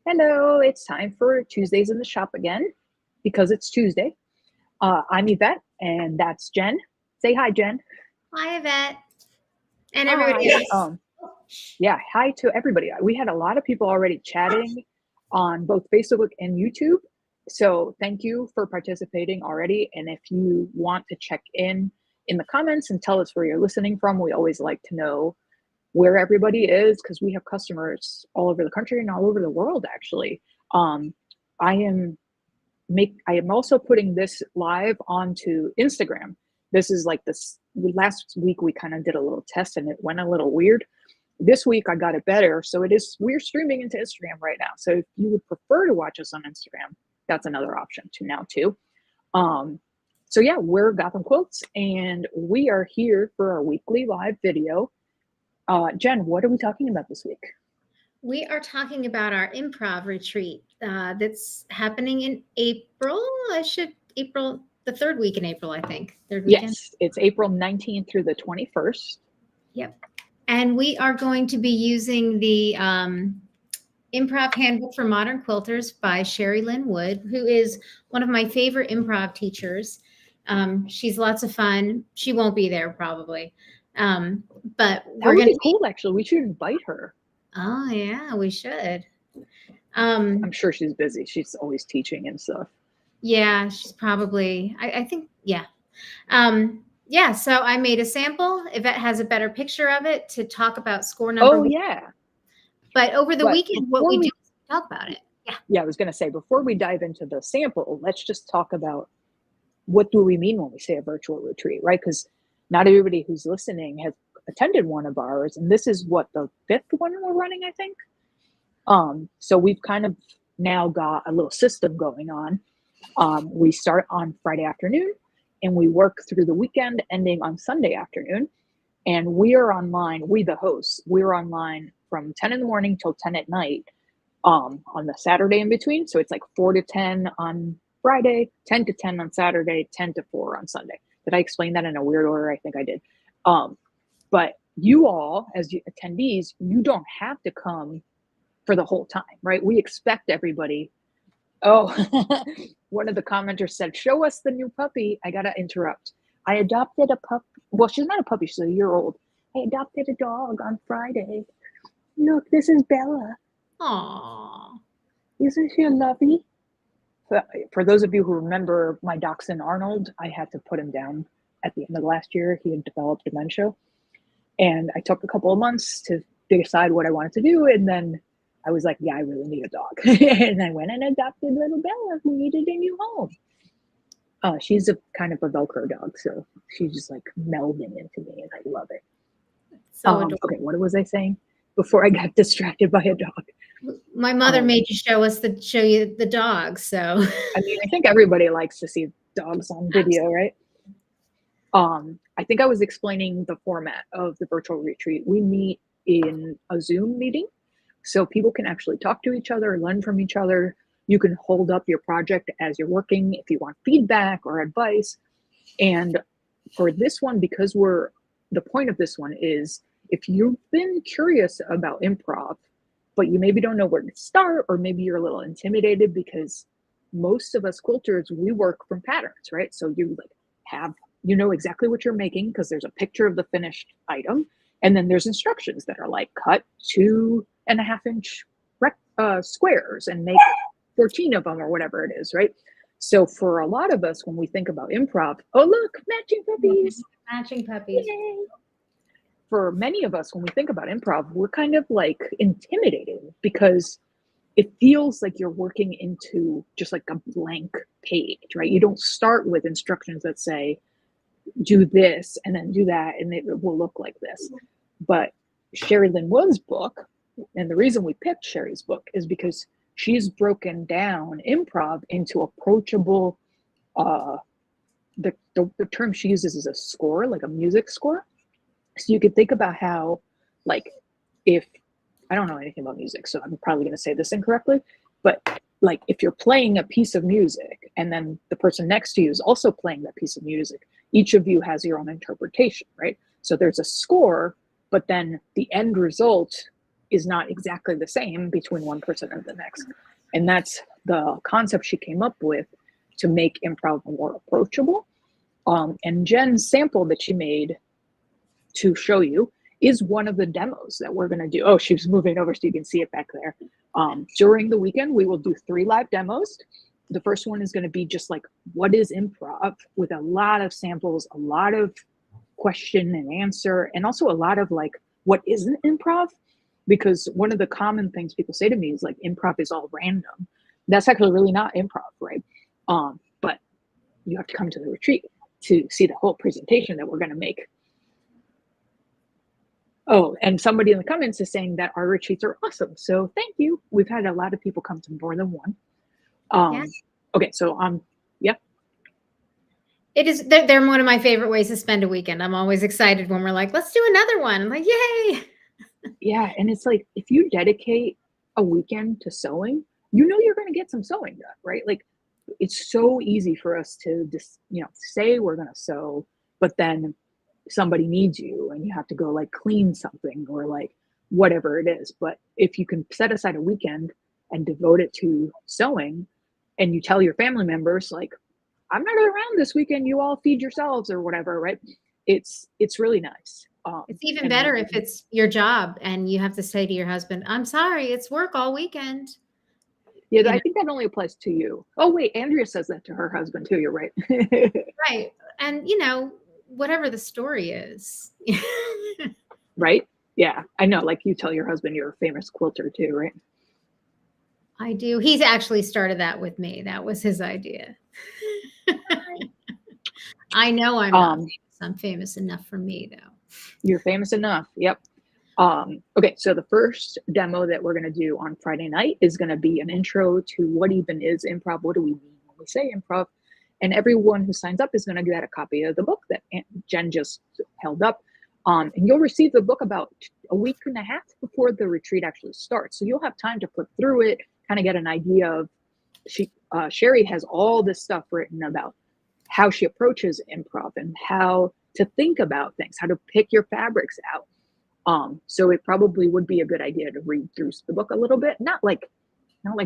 Hello, it's time for Tuesdays in the shop again because it's Tuesday. I'm Yvette, and that's Jen. Say hi, Jen. Hi, Yvette. And Hi. everybody else. Yeah, hi to everybody. We had a lot of people already chatting on both Facebook and YouTube. So thank you for participating already. And if you want to check in the comments and tell us where you're listening from, we always like to know where everybody is because we have customers all over the country and all over the world, actually. Um, I am also putting this live onto Instagram. This is like this last week we kind of did a little test and it went a little weird. This week I got it better. So we're streaming into Instagram right now. So if you would prefer to watch us on Instagram, that's another option too. So yeah, we're Gotham Quilts and we are here for our weekly live video. Jen, what are we talking about this week? We are talking about our improv retreat that's happening in April. The third week in April, I think. Third weekend. Yes, it's April 19th through the 21st. Yep. And we are going to be using the Improv Handbook for Modern Quilters by Sherry Lynn Wood, who is one of my favorite improv teachers. She's lots of fun. She won't be there probably. But we're going to be cool, actually. We should invite her. Oh, yeah, we should. I'm sure she's busy. She's always teaching and stuff. Yeah, she's probably, I think, yeah. Yeah, so I made a sample. Yvette has a better picture of it to talk about score number. Oh, yeah. But over the weekend, what we do is talk about it. Yeah. Yeah, I was going to say, before we dive into the sample, let's just talk about what do we mean when we say a virtual retreat, right? Because not everybody who's listening has attended one of ours, and this is what, the 5th one we're running, I think. So we've kind of now got a little system going on. We start on Friday afternoon and we work through the weekend ending on Sunday afternoon. And we are online, we the hosts, we're online from 10 in the morning till 10 at night on the Saturday in between. So it's like 4 to 10 on Friday, 10 to 10 on Saturday, 10 to 4 on Sunday. Did I explain that in a weird order? I think I did. But you all, as attendees, you don't have to come for the whole time, right? We expect everybody. Oh, one of the commenters said, show us the new puppy. I got to interrupt. I adopted a puppy. Well, she's not a puppy. She's a year old. I adopted a dog on Friday. Look, this is Bella. Aww. Isn't she a lovey? For those of you who remember my dachshund Arnold, I had to put him down at the end of last year. He had developed dementia. And I took a couple of months to decide what I wanted to do. And then I was like, yeah, I really need a dog. And I went and adopted little Bella, who needed a new home. She's a kind of a Velcro dog, so she's just like melding into me, and I love it. So okay, what was I saying before I got distracted by a dog? My mother made you show you the dog, so. I mean, I think everybody likes to see dogs on video, right? I think I was explaining the format of the virtual retreat. We meet in a Zoom meeting, so people can actually talk to each other, learn from each other. You can hold up your project as you're working if you want feedback or advice. And for this one, because the point of this one is, if you've been curious about improv, but you maybe don't know where to start, or maybe you're a little intimidated because most of us quilters, we work from patterns, right? So you know exactly what you're making because there's a picture of the finished item. And then there's instructions that are like, cut 2.5-inch squares and make 14 of them or whatever it is, right? So for a lot of us, when we think about improv, oh, look, matching puppies. Matching puppies. Yay. For many of us, when we think about improv, we're kind of like intimidated because it feels like you're working into just like a blank page, right? You don't start with instructions that say, do this and then do that, and it will look like this. But Sherry Lynn Wood's book, and the reason we picked Sherry's book is because she's broken down improv into approachable, the term she uses is a score, like a music score. So you could think about how, like, if, I don't know anything about music, so I'm probably going to say this incorrectly, but like if you're playing a piece of music and then the person next to you is also playing that piece of music, each of you has your own interpretation, right? So there's a score, but then the end result is not exactly the same between one person and the next. And that's the concept she came up with to make improv more approachable. And Jen's sample that she made to show you is one of the demos that we're going to do. Oh, she's moving over so you can see it back there. During the weekend, we will do 3 live demos. The first one is going to be just like, what is improv, with a lot of samples, a lot of question and answer, and also a lot of like, what isn't improv? Because one of the common things people say to me is like, improv is all random. That's actually really not improv, right? But you have to come to the retreat to see the whole presentation that we're going to make. Oh, and somebody in the comments is saying that our retreats are awesome. So thank you. We've had a lot of people come to more than one. Yes. Okay, so yeah. It is, they're one of my favorite ways to spend a weekend. I'm always excited when we're like, let's do another one. I'm like, yay. Yeah, and it's like, if you dedicate a weekend to sewing, you know you're going to get some sewing done, right? Like, it's so easy for us to just, say we're going to sew, but then somebody needs you and you have to go like clean something or like whatever it is. But if you can set aside a weekend and devote it to sewing, and you tell your family members like, I'm not around this weekend, you all feed yourselves or whatever, right? It's really nice. It's even better if it's your job and you have to say to your husband, I'm sorry, it's work all weekend. Yeah, I think that only applies to you. Oh, wait, Andrea says that to her husband too. You're right. Right. And, whatever the story is. Right? Yeah, I know. Like, you tell your husband you're a famous quilter too, right? I do. He's actually started that with me. That was his idea. I know I'm not famous. I'm famous enough for me, though. You're famous enough. Yep. Okay, so the first demo that we're going to do on Friday night is going to be an intro to what even is improv. What do we mean when we say improv? And everyone who signs up is going to get a copy of the book that Jen just held up. And you'll receive the book about a week and a half before the retreat actually starts. So you'll have time to flip through it, kind of get an idea of, Sherry has all this stuff written about how she approaches improv and how to think about things, how to pick your fabrics out. So it probably would be a good idea to read through the book a little bit. Not like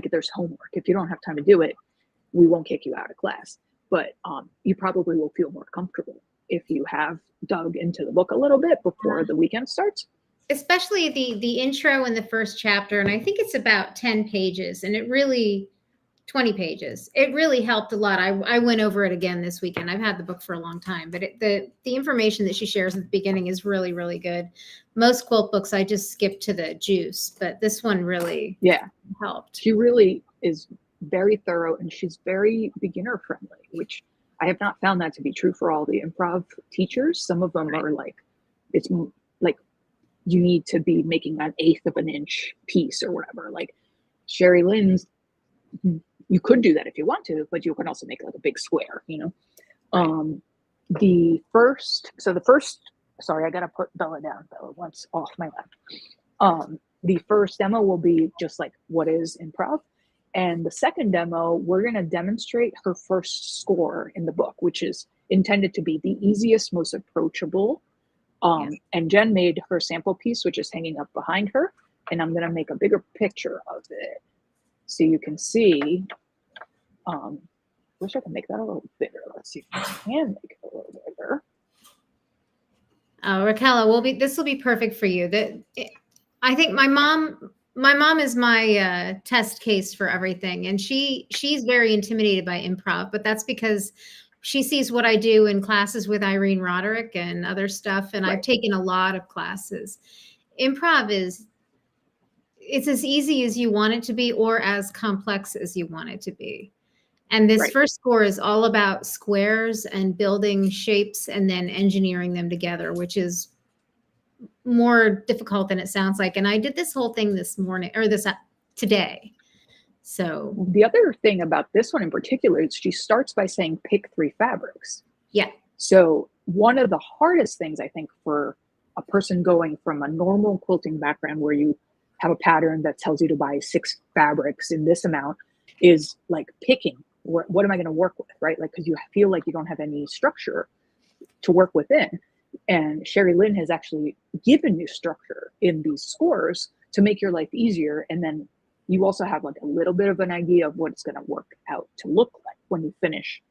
there's homework. If you don't have time to do it, we won't kick you out of class. But you probably will feel more comfortable if you have dug into the book a little bit before the weekend starts. Especially the intro in the first chapter, and I think it's about 10 pages, and 20 pages. It really helped a lot. I went over it again this weekend. I've had the book for a long time, but the information that she shares at the beginning is really, really good. Most quilt books, I just skip to the juice, but this one really helped. She really is very thorough, and she's very beginner friendly, which I have not found that to be true for all the improv teachers. Some of them are like, it's like you need to be making an 1/8 of an inch piece or whatever. Like Sherry Lynn's, you could do that if you want to, but you can also make like a big square, The first, sorry, I got to put Bella down. Bella wants off my lap. The first demo will be just like, what is improv? And the second demo, we're going to demonstrate her first score in the book, which is intended to be the easiest, most approachable. And Jen made her sample piece, which is hanging up behind her. And I'm going to make a bigger picture of it so you can see. Wish I could make that a little bigger. Let's see if I can make it a little bigger. Raquel, this will be perfect for you. I think my mom is my test case for everything, and she's very intimidated by improv, but that's because she sees what I do in classes with Irene Roderick and other stuff, and I've taken a lot of classes. Improv it's as easy as you want it to be, or as complex as you want it to be. And this first score is all about squares and building shapes and then engineering them together, which is more difficult than it sounds like. And I did this whole thing this morning or today. So the other thing about this one in particular is she starts by saying, pick 3 fabrics. Yeah. So one of the hardest things I think for a person going from a normal quilting background where you have a pattern that tells you to buy 6 fabrics in this amount is like picking. What am I going to work with, right? Like, because you feel like you don't have any structure to work within. And Sherry Lynn has actually given you structure in these scores to make your life easier. And then you also have like a little bit of an idea of what it's going to work out to look like when you finish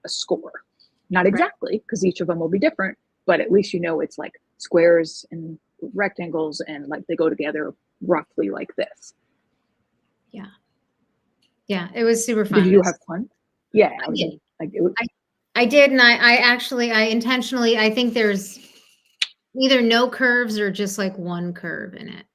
a score. Not exactly, because each of them will be different, but at least you know it's like squares and rectangles and like they go together roughly like this. Yeah. Yeah, it was super fun. Did you have fun? Yeah, I did. Was, I did, and I intentionally, I think there's either no curves or just like one curve in it.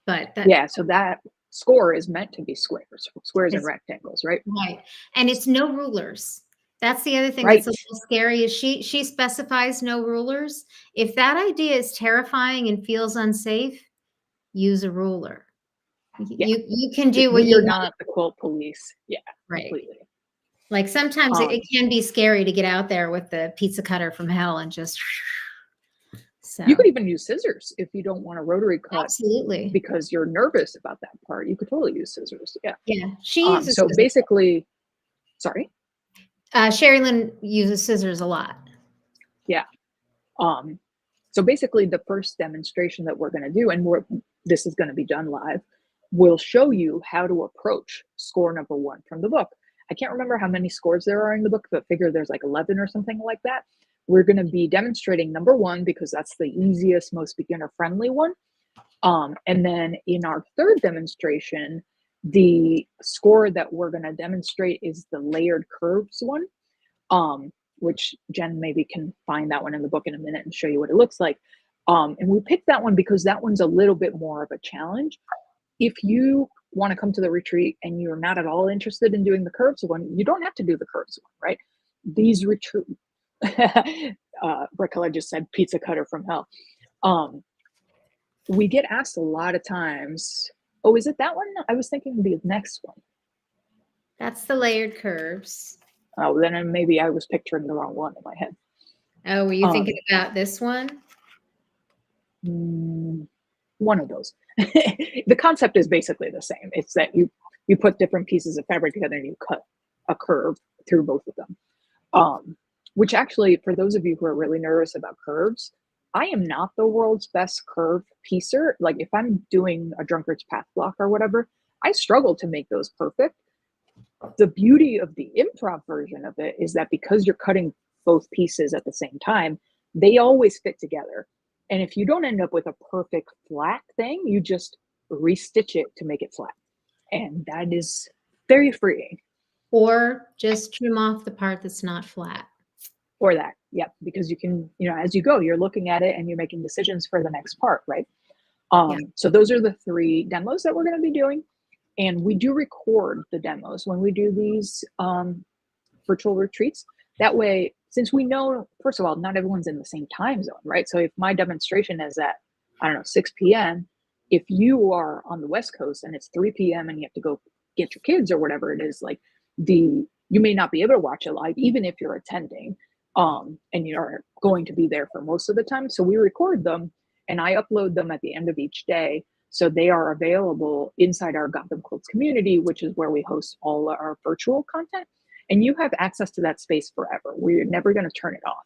But yeah, so that score is meant to be squares and rectangles, right? Right. And it's no rulers. That's the other thing right. that's a little scary is she specifies no rulers. If that idea is terrifying and feels unsafe, use a ruler. Yeah. You can do what you're not the quilt police. Yeah, right. Completely. Like sometimes it can be scary to get out there with the pizza cutter from hell and just. So you could even use scissors if you don't want a rotary cut. Absolutely. Because you're nervous about that part. You could totally use scissors. Yeah. Yeah. She uses so basically, sorry. Sherry Lynn uses scissors a lot. Yeah. So basically the first demonstration that we're going to do, and this is going to be done live, will show you how to approach score number 1 from the book. I can't remember how many scores there are in the book, but figure there's like 11 or something like that. We're going to be demonstrating number 1 because that's the easiest, most beginner friendly one. And then in our third demonstration, the score that we're going to demonstrate is the layered curves one, which Jen maybe can find that one in the book in a minute and show you what it looks like. And we picked that one because that one's a little bit more of a challenge. If you want to come to the retreat and you're not at all interested in doing the curves one, you don't have to do the curves one, right? These retreat, Raquel just said pizza cutter from hell. We get asked a lot of times, oh, is it that one? I was thinking the next one. That's the layered curves. Oh, then maybe I was picturing the wrong one in my head. Oh, were you thinking about this one? One of those. The concept is basically the same. It's that you put different pieces of fabric together and you cut a curve through both of them. Which actually, for those of you who are really nervous about curves, I am not the world's best curve piecer. Like if I'm doing a drunkard's path block or whatever, I struggle to make those perfect. The beauty of the improv version of it is that because you're cutting both pieces at the same time, they always fit together. And if you don't end up with a perfect flat thing, you just restitch it to make it flat. And that is very freeing. Or just trim off the part that's not flat. Or that, yeah, because you can, as you go, you're looking at it and you're making decisions for the next part, right? So those are the 3 demos that we're going to be doing. And we do record the demos when we do these virtual retreats. That way, since we know, first of all, not everyone's in the same time zone, right? So if my demonstration is at, 6 p.m., if you are on the West Coast and it's 3 p.m. and you have to go get your kids or whatever it is, like you may not be able to watch it live, even if you're attending, and you're going to be there for most of the time. So we record them and I upload them at the end of each day. So they are available inside our Gotham Quilts community, which is where we host all our virtual content. And you have access to that space forever. We're never going to turn it off.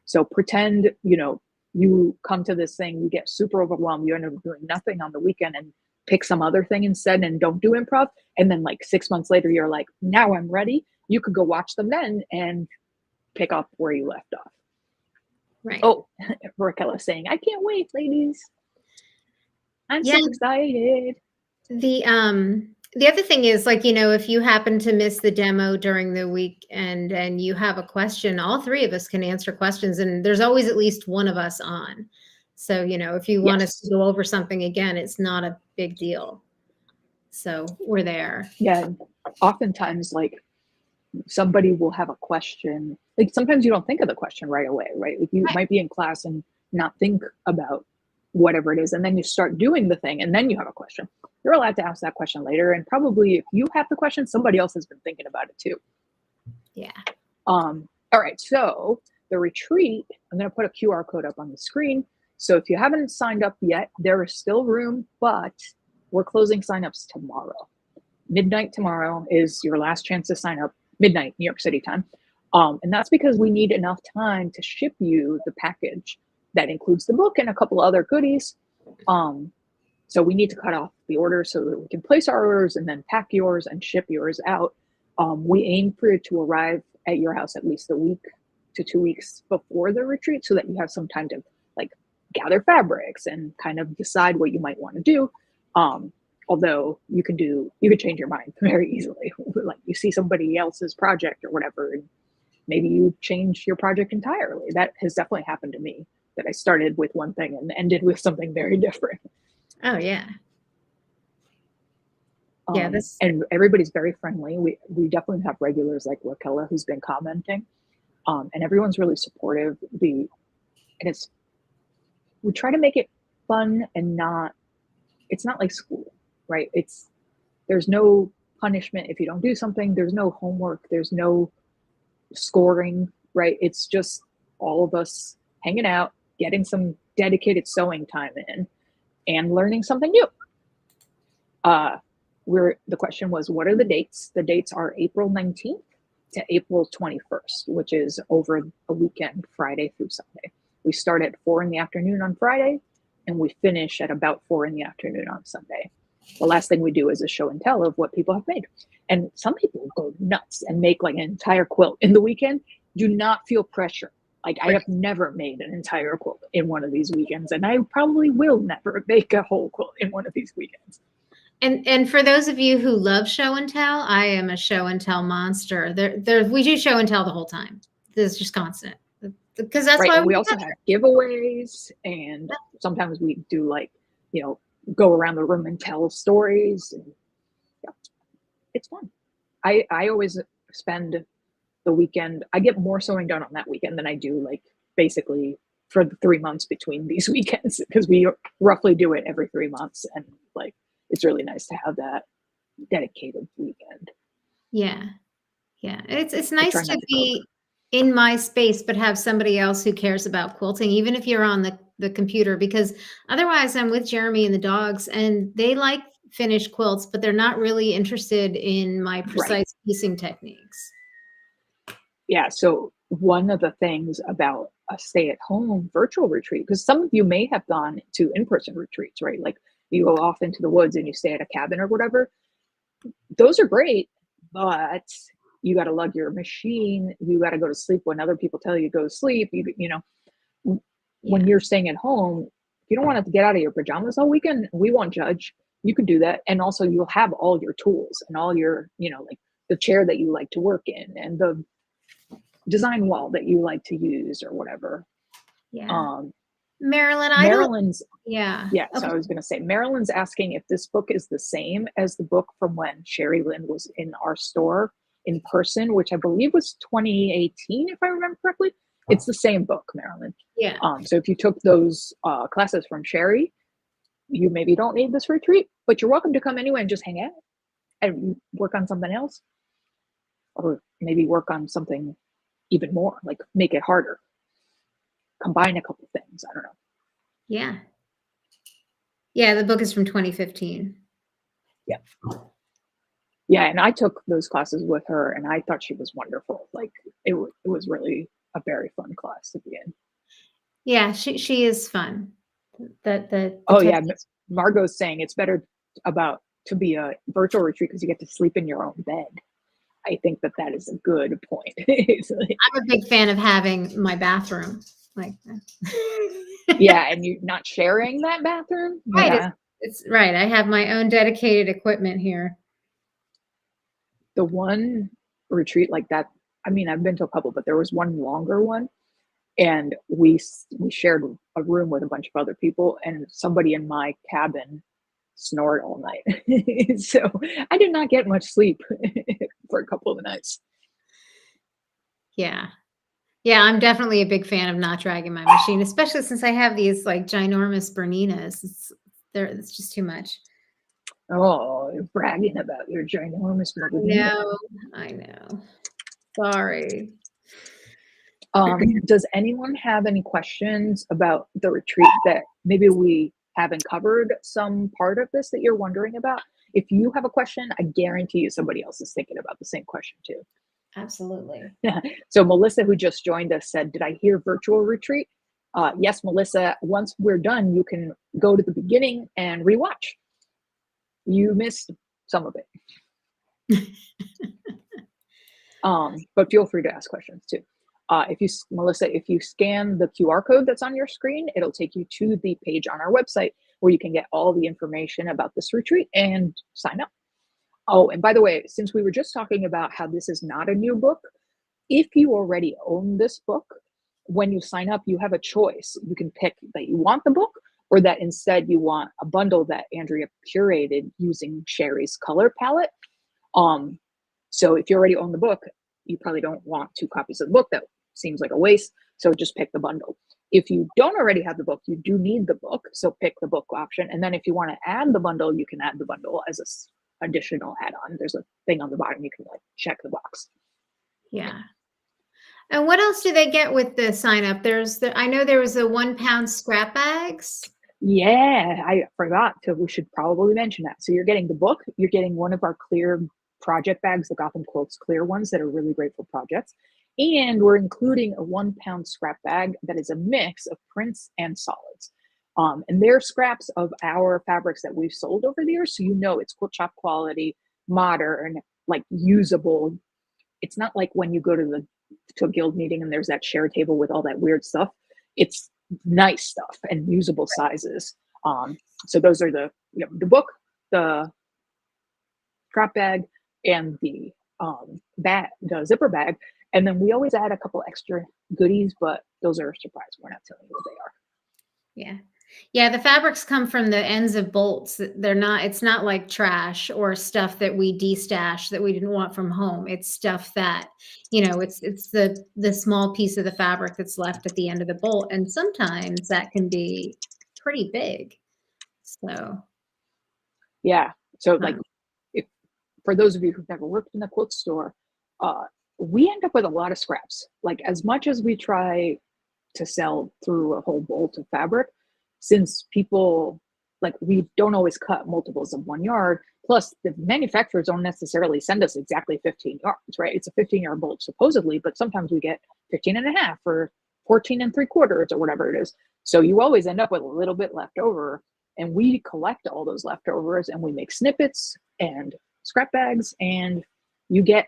So pretend, you come to this thing, you get super overwhelmed, you end up doing nothing on the weekend and pick some other thing instead and don't do improv. And then like 6 months later, you're like, now I'm ready. You could go watch them then and pick up where you left off. Right. Oh, Raquel is saying, I can't wait, ladies. I'm so excited. The other thing is, like, if you happen to miss the demo during the week and you have a question, all 3 of us can answer questions, and there's always at least one of us on. So, if you want us to go over something again, it's not a big deal. So we're there. Yeah. Oftentimes, like, somebody will have a question. Like, sometimes you don't think of the question right away, right? Like, you might be in class and not think about whatever it is, and then you start doing the thing, and then you have a question. You're allowed to ask that question later, and probably if you have the question, somebody else has been thinking about it too. Yeah. All right, so the retreat, I'm going to put a QR code up on the screen. So if you haven't signed up yet, there is still room, but we're closing signups tomorrow. Midnight tomorrow is your last chance to sign up, midnight New York City time. And that's because we need enough time to ship you the package that includes the book and a couple other goodies. So we need to cut off the order so that we can place our orders and then pack yours and ship yours out. We aim for it to arrive at your house at least a week to 2 weeks before the retreat, so that you have some time to like gather fabrics and kind of decide what you might want to do. Although you could change your mind very easily. Like you see somebody else's project or whatever, and maybe you change your project entirely. That has definitely happened to me, that I started with one thing and ended with something very different. Oh yeah. Yeah, and everybody's very friendly. We definitely have regulars like Raquel, who's been commenting, and everyone's really supportive. We try to make it fun and it's not like school, right? There's no punishment if you don't do something. There's no homework. There's no scoring, right? It's just all of us hanging out, getting some dedicated sewing time in, and learning something new. The question was, what are the dates? The dates are April 19th to April 21st, which is over a weekend, Friday through Sunday. We start at 4 p.m. on Friday, and we finish at about 4 p.m. on Sunday. The last thing we do is a show and tell of what people have made. And some people go nuts and make like an entire quilt in the weekend. Do not feel pressure. Like I have never made an entire quilt in one of these weekends, and I probably will never make a whole quilt in one of these weekends. And for those of you who love show and tell, I am a show and tell monster. We do show and tell the whole time. This is just constant, because that's why we also have giveaways, and sometimes we do like, go around the room and tell stories. And yeah, it's fun. I always spend the weekend. I get more sewing done on that weekend than I do like basically for the 3 months between these weekends, because we roughly do it every 3 months, and like it's really nice to have that dedicated weekend. Yeah. It's nice to be in my space, but have somebody else who cares about quilting, even if you're on the computer, because otherwise I'm with Jeremy and the dogs, and they like finished quilts, but they're not really interested in my precise piecing techniques. Yeah. So one of the things about a stay-at-home virtual retreat, because some of you may have gone to in-person retreats, right? Like you go off into the woods and you stay at a cabin or whatever. Those are great, but you got to lug your machine. You got to go to sleep when other people tell you to go to sleep. When you're staying at home, you don't want to get out of your pajamas all weekend. We won't judge. You can do that. And also you'll have all your tools and all your, like the chair that you like to work in and the design wall that you like to use or whatever. Yeah. Marilyn's okay. So I was going to say, Marilyn's asking if this book is the same as the book from when Sherry Lynn was in our store in person, which I believe was 2018, if I remember correctly. It's the same book, Marilyn. Yeah. So if you took those classes from Sherry, you maybe don't need this retreat, but you're welcome to come anyway and just hang out and work on something else, or maybe work on something even more, like make it harder. Combine a couple things. I don't know. Yeah, the book is from 2015. Yeah, and I took those classes with her, and I thought she was wonderful. Like it was really a very fun class to be in. Yeah, she is fun. Margot's saying it's better to be a virtual retreat because you get to sleep in your own bed. I think that is a good point. I'm a big fan of having my bathroom like that. Yeah, and you're not sharing that bathroom? Right. Yeah. It's right. I have my own dedicated equipment here. The one retreat like that, I mean, I've been to a couple, but there was one longer one, and we shared a room with a bunch of other people, and somebody in my cabin snored all night. So I did not get much sleep for a couple of nights. Yeah, I'm definitely a big fan of not dragging my machine, especially since I have these like ginormous Berninas. It's just too much. Oh, you're bragging about your ginormous Bernina. I know. Sorry. Does anyone have any questions about the retreat that maybe we haven't covered some part of this that you're wondering about? If you have a question, I guarantee you somebody else is thinking about the same question too. Absolutely. So Melissa, who just joined us, said, did I hear virtual retreat? Yes, Melissa, once we're done, you can go to the beginning and rewatch. You missed some of it. But feel free to ask questions too. Melissa, if you scan the QR code that's on your screen, it'll take you to the page on our website where you can get all the information about this retreat and sign up. Oh, and by the way, since we were just talking about how this is not a new book, if you already own this book, when you sign up, you have a choice. You can pick that you want the book or that instead you want a bundle that Andrea curated using Sherry's color palette. So if you already own the book, you probably don't want 2 copies of the book. That seems like a waste. So just pick the bundle. If you don't already have the book, you do need the book. So pick the book option. And then if you want to add the bundle, you can add the bundle as an additional add-on. There's a thing on the bottom. You can like check the box. Yeah. And what else do they get with the sign up? I know there was a 1 pound scrap bags. Yeah, I forgot to. We should probably mention that. So you're getting the book. You're getting one of our clear project bags, the Gotham Quilts clear ones that are really great for projects. And we're including a 1 pound scrap bag that is a mix of prints and solids. And they're scraps of our fabrics that we've sold over the years. So you know it's quilt shop quality, modern, like usable. It's not like when you go to a guild meeting and there's that share table with all that weird stuff. It's nice stuff and usable sizes. So those are the book, the scrap bag, and the bag, the zipper bag. And then we always add a couple extra goodies, but those are a surprise. We're not telling you what they are. Yeah. Yeah, the fabrics come from the ends of bolts. It's not like trash or stuff that we de-stash that we didn't want from home. It's stuff that, it's the small piece of the fabric that's left at the end of the bolt. And sometimes that can be pretty big. So yeah. So like if for those of you who've never worked in a quilt store, we end up with a lot of scraps. Like as much as we try to sell through a whole bolt of fabric, since people we don't always cut multiples of 1 yard, plus the manufacturers don't necessarily send us exactly 15 yards, right? It's a 15-yard bolt supposedly, but sometimes we get 15 and a half or 14 and 3/4 or whatever it is. So you always end up with a little bit left over, and we collect all those leftovers and we make snippets and scrap bags, and you get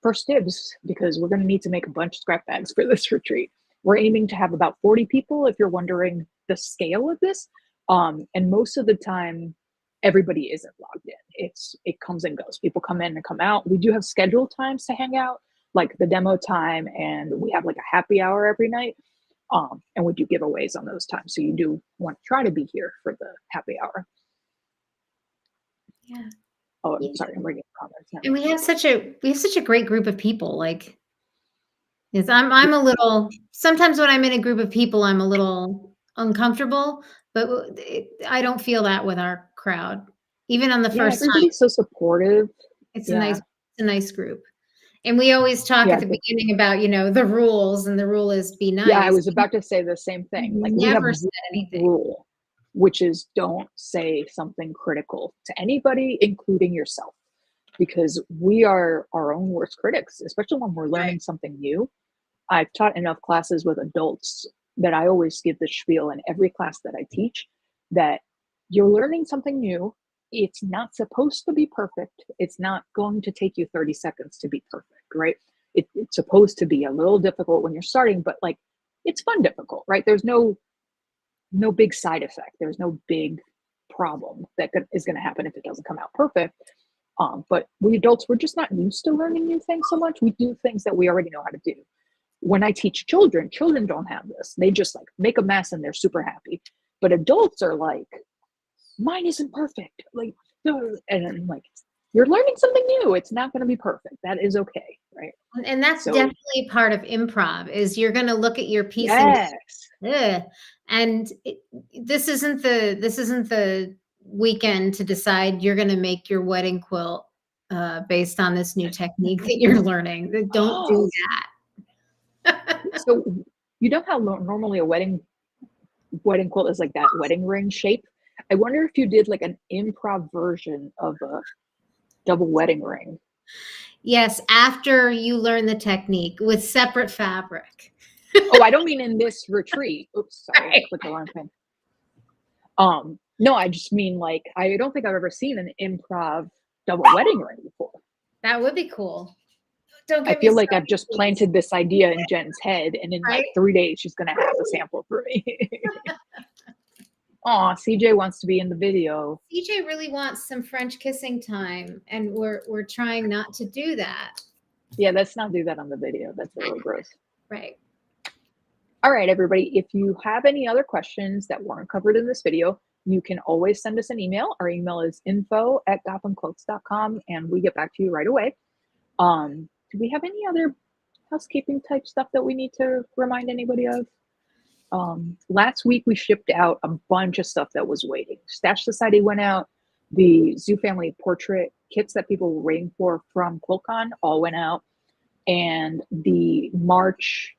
first dibs because we're going to need to make a bunch of scrap bags for this retreat. We're aiming to have about 40 people, if you're wondering the scale of this. And most of the time, everybody isn't logged in. It comes and goes. People come in and come out. We do have scheduled times to hang out, like the demo time, and we have like a happy hour every night. And we do giveaways on those times. So you do want to try to be here for the happy hour. Yeah. Oh, I'm sorry, I'm reading comments now. And we have such a great group of people. Like, yes, I'm a little, sometimes when I'm in a group of people, I'm a little uncomfortable, but I don't feel that with our crowd. Even on the first time, everybody's so supportive. it's a nice group. And we always talk at the beginning about, the rules, and the rule is be nice. Yeah, I was about to say the same thing. Like, never we have said anything. Rule, which is don't say something critical to anybody, including yourself, because we are our own worst critics, especially when we're learning something new. I've taught enough classes with adults that I always give the spiel in every class that I teach that you're learning something new. It's not supposed to be perfect. It's not going to take you 30 seconds to be perfect, right? It's supposed to be a little difficult when you're starting, but like it's fun difficult, right? There's no big side effect. There's no big problem that is going to happen if it doesn't come out perfect. But we adults, we're just not used to learning new things so much. We do things that we already know how to do. When I teach children don't have this. They just like make a mess and they're super happy. But adults are like, mine isn't perfect. Like, and I'm like, you're learning something new. It's not going to be perfect. That is okay, right? And that's definitely part of improv. Is you're going to look at your piece. Yes. And this isn't the weekend to decide you're going to make your wedding quilt based on this new technique that you're learning. Don't do that. So you know how normally a wedding quilt is like that wedding ring shape? I wonder if you did like an improv version of a double wedding ring. Yes, after you learn the technique with separate fabric. Oh, I don't mean in this retreat. Oops, sorry, I clicked the wrong thing. No, I just mean like I don't think I've ever seen an improv double wedding ring before. That would be cool. Don't I get me feel like I've started, just please. planted this idea in Jen's head, and in like Right? 3 days, she's gonna have a sample for me. Aw, CJ wants to be in the video. CJ really wants some French kissing time, and we're trying not to do that. Yeah, let's not do that on the video. That's a little gross. Right. All right, everybody. If you have any other questions that weren't covered in this video, you can always send us an email. Our email is info@gothamquilts.com, and we get back to you right away. Do we have any other housekeeping type stuff that we need to remind anybody of? Last week we shipped out a bunch of stuff that was waiting. Stash Society went out. The Zoo Family portrait kits that people were waiting for from QuiltCon all went out. And the March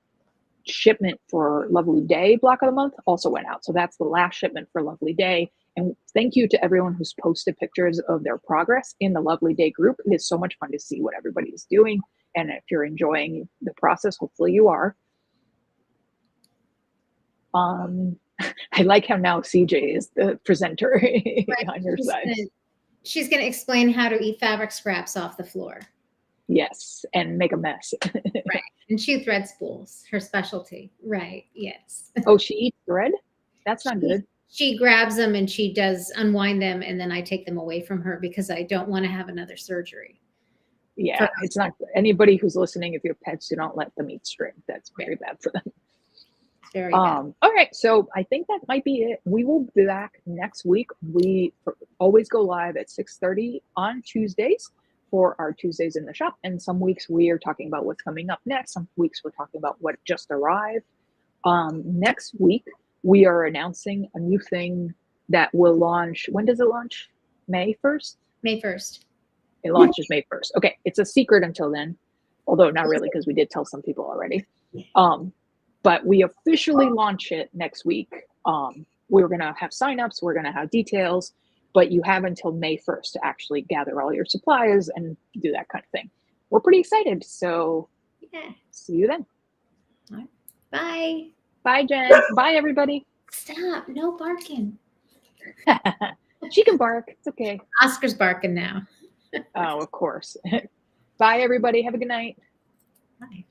shipment for Lovely Day block of the month also went out. So that's the last shipment for Lovely Day. And thank you to everyone who's posted pictures of their progress in the Lovely Day group. It is so much fun to see what everybody is doing. And if you're enjoying the process, hopefully you are. I like how now CJ is the presenter on your side. She's going to explain how to eat fabric scraps off the floor. Yes, and make a mess. Right. And chew thread spools, her specialty. Right. Yes. Oh, she eats thread? That's not good. She grabs them and she does unwind them, and then I take them away from her because I don't want to have another surgery. Yeah, it's not anybody who's listening. If you have pets, do not let them eat string. That's very bad for them. Very bad. All right, so I think that might be it. We will be back next week. We always go live at 6:30 on Tuesdays for our Tuesdays in the shop. And some weeks we are talking about what's coming up next. Some weeks we're talking about what just arrived. Next week, we are announcing a new thing that will launch. When does it launch? May 1st? May 1st. It launches May 1st. Okay, it's a secret until then, although not really because we did tell some people already. But we officially launch it next week. We're going to have signups. We're going to have details. But you have until May 1st to actually gather all your supplies and do that kind of thing. We're pretty excited. So yeah. See you then. All right. Bye. Bye, Jen. Bye, everybody. Stop. No barking. She can bark. It's okay. Oscar's barking now. Oh, of course. Bye, everybody. Have a good night. Bye.